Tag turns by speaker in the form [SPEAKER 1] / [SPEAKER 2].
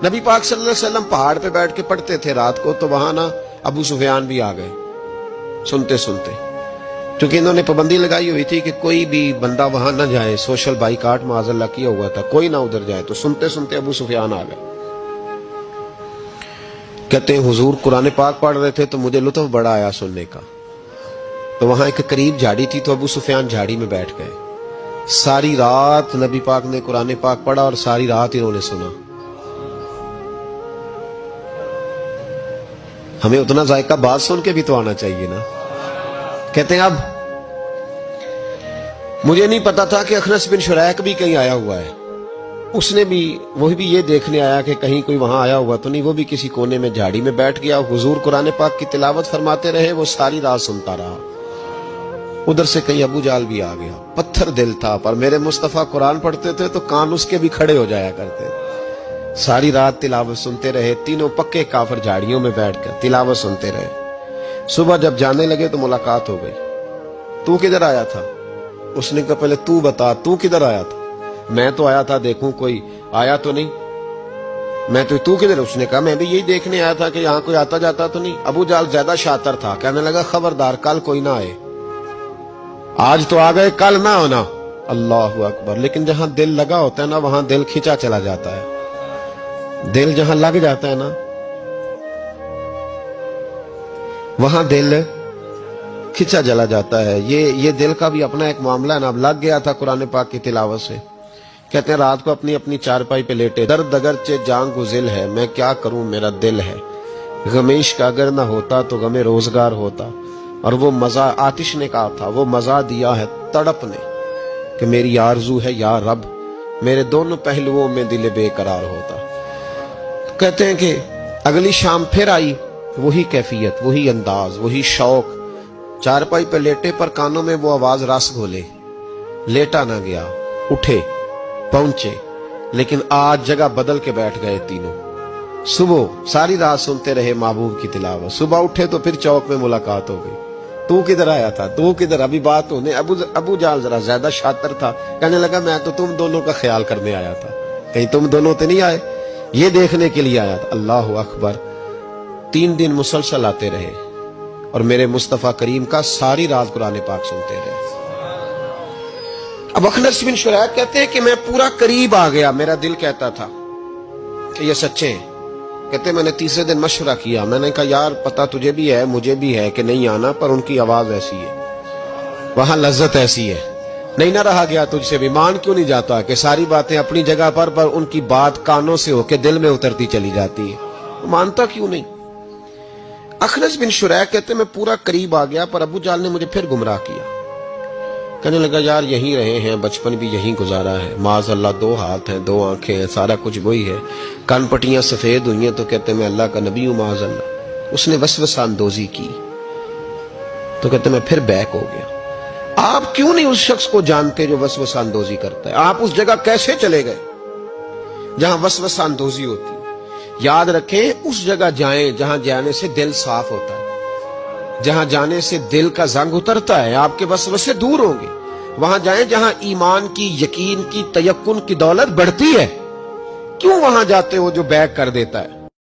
[SPEAKER 1] نبی پاک صلی اللہ علیہ وسلم پہاڑ پہ بیٹھ کے پڑھتے تھے رات کو، تو وہاں نا ابو سفیان بھی آ گئے سنتے سنتے، کیونکہ انہوں نے پابندی لگائی ہوئی تھی کہ کوئی بھی بندہ وہاں نہ جائے، سوشل بائیکاٹ معاذ اللہ کیا ہوا تھا، کوئی نہ ادھر جائے، تو سنتے سنتے ابو سفیان آ گئے۔ کہتے ہیں حضور قرآن پاک پڑھ رہے تھے تو مجھے لطف بڑا آیا سننے کا، تو وہاں ایک قریب جھاڑی تھی تو ابو سفیان جھاڑی میں بیٹھ گئے۔ ساری رات نبی پاک نے قرآن پاک پڑھا اور ساری رات انہوں نے سنا۔ ہمیں اتنا ذائقہ بات سن کے بھی تو آنا چاہیے نا۔ کہتے ہیں اب مجھے نہیں پتا تھا کہ اخنس بن شریک بھی کہیں آیا ہوا ہے، اس نے بھی وہ بھی یہ دیکھنے آیا کہ کہیں کوئی وہاں آیا ہوا تو نہیں، وہ بھی کسی کونے میں جھاڑی میں بیٹھ گیا، حضور قرآن پاک کی تلاوت فرماتے رہے، وہ ساری رات سنتا رہا۔ ادھر سے کہیں ابو جال بھی آ گیا، پتھر دل تھا، پر میرے مصطفیٰ قرآن پڑھتے تھے تو کان اس کے بھی کھڑے ہو جایا کرتے تھے۔ ساری رات تلاوت سنتے رہے، تینوں پکے کافر جھاڑیوں میں بیٹھ کر تلاوت سنتے رہے۔ صبح جب جانے لگے تو ملاقات ہو گئی۔ تو کدھر آیا تھا؟ اس نے کہا پہلے تو بتا تو کدھر آیا تھا؟ میں تو آیا تھا دیکھوں کوئی آیا تو نہیں، میں تو کدھر؟ اس نے کہا میں بھی یہی دیکھنے آیا تھا کہ یہاں کوئی آتا جاتا تو نہیں۔ ابو جال زیادہ شاطر تھا، کہنے لگا خبردار کل کوئی نہ آئے، آج تو آ گئے کل نہ ہونا۔ اللہ اکبر۔ لیکن جہاں دل لگا ہوتا ہے نا وہاں دل کھینچا چلا جاتا ہے، دل جہاں لگ جاتا ہے نا وہاں دل کھینچا چلا جاتا ہے۔ یہ دل کا بھی اپنا ایک معاملہ ہے نا۔ اب لگ گیا تھا قرآن پاک کی تلاوت سے۔ کہتے ہیں رات کو اپنی چارپائی پہ لیٹے، درد اگرچہ جان کو ذل ہے، میں کیا کروں میرا دل ہے، غمیش کا اگر نہ ہوتا تو غم روزگار ہوتا۔ اور وہ مزہ آتش نے کہا تھا، وہ مزہ دیا ہے تڑپ نے کہ میری آرزو ہے یا رب میرے دونوں پہلوؤں میں دل بے قرار ہوتا۔ کہتے ہیں کہ اگلی شام پھر آئی، وہی کیفیت، وہی انداز، وہی شوق۔ چارپائی پہ لیٹے پر کانوں میں وہ آواز رس گھولے، لیٹا نہ گیا، اٹھے پہنچے، لیکن آج جگہ بدل کے بیٹھ گئے تینوں۔ صبح ساری رات سنتے رہے محبوب کی تلاوت، صبح اٹھے تو پھر چوک میں ملاقات ہو گئی۔ تو کدھر آیا تھا؟ تو کدھر؟ ابھی بات ہونے۔ ابو جال ذرا زیادہ شاطر تھا، کہنے لگا میں تو تم دونوں کا خیال کرنے آیا تھا، کہیں تم دونوں تو نہیں آئے، یہ دیکھنے کے لیے آیا تھا۔ اللہ اکبر۔ 3 دن مسلسل آتے رہے اور میرے مصطفیٰ کریم کا ساری رات قرآن پاک سنتے رہے۔ اب اخنس بن شریک کہتے ہیں کہ میں پورا قریب آ گیا، میرا دل کہتا تھا کہ یہ سچے ہیں۔ کہتے ہیں میں نے تیسرے دن مشورہ کیا، میں نے کہا یار پتہ تجھے بھی ہے مجھے بھی ہے کہ نہیں آنا، پر ان کی آواز ایسی ہے، وہاں لذت ایسی ہے، نہیں نہ رہا گیا تجھ سے بھی۔ مان کیوں نہیں جاتا کہ ساری باتیں اپنی جگہ پر ان کی بات کانوں سے ہو کے دل میں اترتی چلی جاتی ہے، مانتا کیوں نہیں؟ اخنس بن شریک کہتے میں پورا قریب آ گیا، پر ابو جال نے مجھے پھر گمراہ کیا۔ کہنے لگا یار یہیں رہے ہیں، بچپن بھی یہیں گزارا ہے، معاذ اللہ 2 ہاتھ ہیں 2 آنکھیں ہیں، سارا کچھ وہی ہے، کان پٹیاں سفید ہوئی ہیں تو کہتے میں اللہ کا نبی ہوں معاذ اللہ۔ اس نے وسوسہ اندوزی کی تو کہتے میں پھر بیک ہو گیا۔ آپ کیوں نہیں اس شخص کو جانتے جو وسوسہ اندوزی کرتا ہے؟ آپ اس جگہ کیسے چلے گئے جہاں وسوسہ اندوزی ہوتی ہے؟ یاد رکھیں اس جگہ جائیں جہاں جانے سے دل صاف ہوتا ہے، جہاں جانے سے دل کا زنگ اترتا ہے، آپ کے وسوسے دور ہوں گے۔ وہاں جائیں جہاں ایمان کی، یقین کی، تیقن کی دولت بڑھتی ہے۔ کیوں وہاں جاتے ہو جو بیک کر دیتا ہے؟